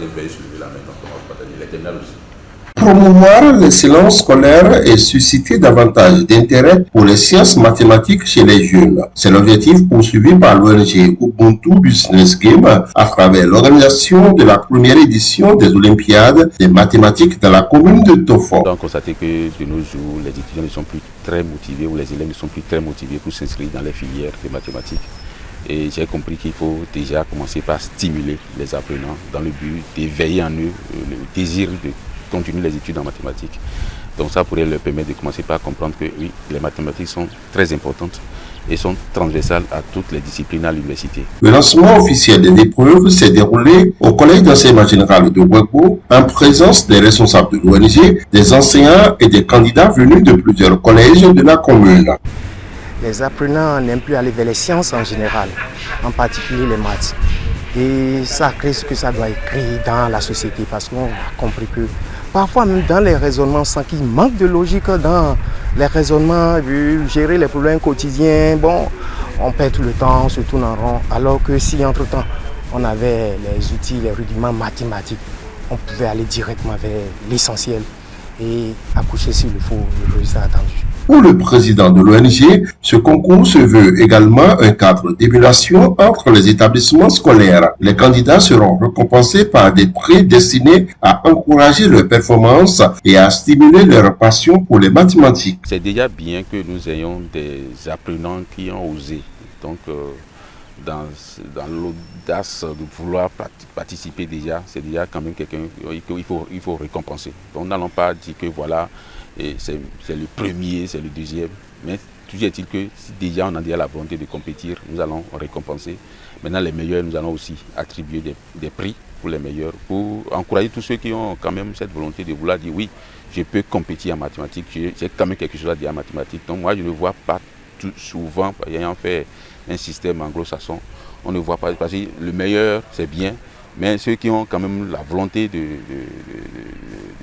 troisième veille se lever la main, donc on commence par les terminales aussi. Promouvoir l'excellence scolaire et susciter davantage d'intérêt pour les sciences mathématiques chez les jeunes. C'est l'objectif poursuivi par l'ONG Ubuntu Business Game à travers l'organisation de la première édition des Olympiades des mathématiques dans la commune de Tofo. On a constaté que de nos jours, les étudiants ne sont plus très motivés ou les élèves ne sont plus très motivés pour s'inscrire dans les filières de mathématiques. Et j'ai compris qu'il faut déjà commencer par stimuler les apprenants dans le but d'éveiller en eux le désir de continuer les études en mathématiques. Donc ça pourrait leur permettre de commencer par comprendre que oui, les mathématiques sont très importantes et sont transversales à toutes les disciplines à l'université. Le lancement officiel des épreuves s'est déroulé au Collège d'enseignement général de Ouégo en présence des responsables de l'ONG, des enseignants et des candidats venus de plusieurs collèges de la commune. Les apprenants n'aiment plus aller vers les sciences en général, en particulier les maths. Et ça crée ce que ça doit créer dans la société parce qu'on a compris que parfois même dans les raisonnements, sans qu'il manque de logique dans les raisonnements, gérer les problèmes quotidiens, bon, on perd tout le temps, on se tourne en rond. Alors que si entre-temps on avait les outils, les rudiments mathématiques, on pouvait aller directement vers l'essentiel et accoucher s'il le faut le résultat attendu. Pour le président de l'ONG, ce concours se veut également un cadre d'émulation entre les établissements scolaires. Les candidats seront récompensés par des prix destinés à encourager leur performance et à stimuler leur passion pour les mathématiques. C'est déjà bien que nous ayons des apprenants qui ont osé. Donc, dans l'audace de vouloir participer déjà, c'est déjà quand même quelqu'un qu'il faut récompenser. Donc, nous n'allons pas dire que voilà, c'est le premier, c'est le deuxième, mais toujours est-il que si déjà on a déjà la volonté de compétir, nous allons récompenser. Maintenant les meilleurs, nous allons aussi attribuer des prix pour les meilleurs, pour encourager tous ceux qui ont quand même cette volonté de vouloir dire oui, je peux compétir en mathématiques, j'ai quand même quelque chose à dire en mathématiques. Donc moi je ne vois pas tout souvent, ayant fait un système anglo-saxon, on ne voit pas, parce que le meilleur c'est bien, mais ceux qui ont quand même la volonté de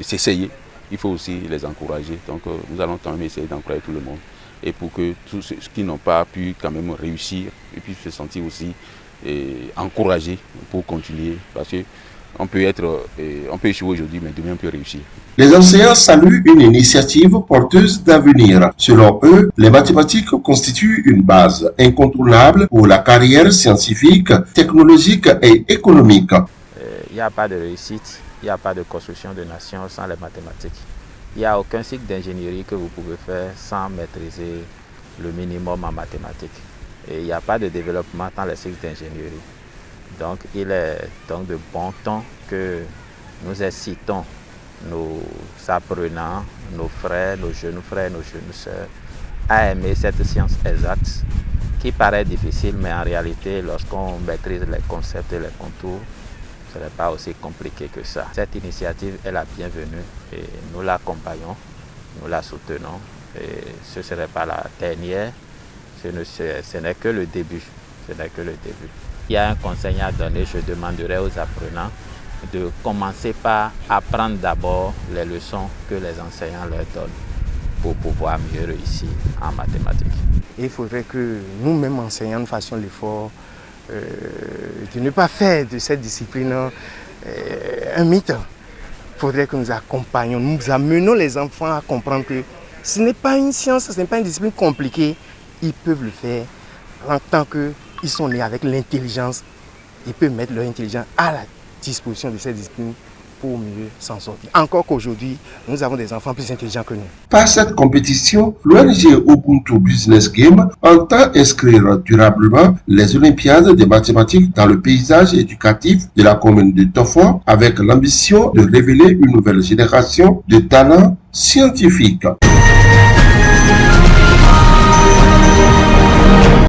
s'essayer, il faut aussi les encourager. Donc nous allons quand même essayer d'encourager tout le monde. Et pour que tous ceux qui n'ont pas pu quand même réussir, ils puissent se sentir aussi encouragés pour continuer. Parce qu'on peut échouer aujourd'hui, mais demain on peut réussir. Les enseignants saluent une initiative porteuse d'avenir. Selon eux, les mathématiques constituent une base incontournable pour la carrière scientifique, technologique et économique. Il n'y a pas de réussite. Il n'y a pas de construction de nation sans les mathématiques. Il n'y a aucun cycle d'ingénierie que vous pouvez faire sans maîtriser le minimum en mathématiques. Et il n'y a pas de développement dans les cycles d'ingénierie. Donc il est donc de bon ton que nous incitons nos apprenants, nos frères, nos jeunes sœurs à aimer cette science exacte qui paraît difficile, mais en réalité, lorsqu'on maîtrise les concepts et les contours, ce n'est pas aussi compliqué que ça. Cette initiative est la bienvenue et nous l'accompagnons, nous la soutenons. Et ce ne serait pas la dernière, ce n'est que le début. Ce n'est que le début. Il y a un conseil à donner, je demanderai aux apprenants de commencer par apprendre d'abord les leçons que les enseignants leur donnent pour pouvoir mieux réussir en mathématiques. Il faudrait que nous-mêmes enseignants nous fassions l'effort de ne pas faire de cette discipline un mythe. Il faudrait que nous accompagnions, nous amenons les enfants à comprendre que ce n'est pas une science, ce n'est pas une discipline compliquée. Ils peuvent le faire en tant qu'ils sont nés avec l'intelligence. Ils peuvent mettre leur intelligence à la disposition de cette discipline pour mieux s'en sortir. Encore qu'aujourd'hui, nous avons des enfants plus intelligents que nous. Par cette compétition, l'ONG Ubuntu Business Game entend inscrire durablement les Olympiades des mathématiques dans le paysage éducatif de la commune de Tofo avec l'ambition de révéler une nouvelle génération de talents scientifiques.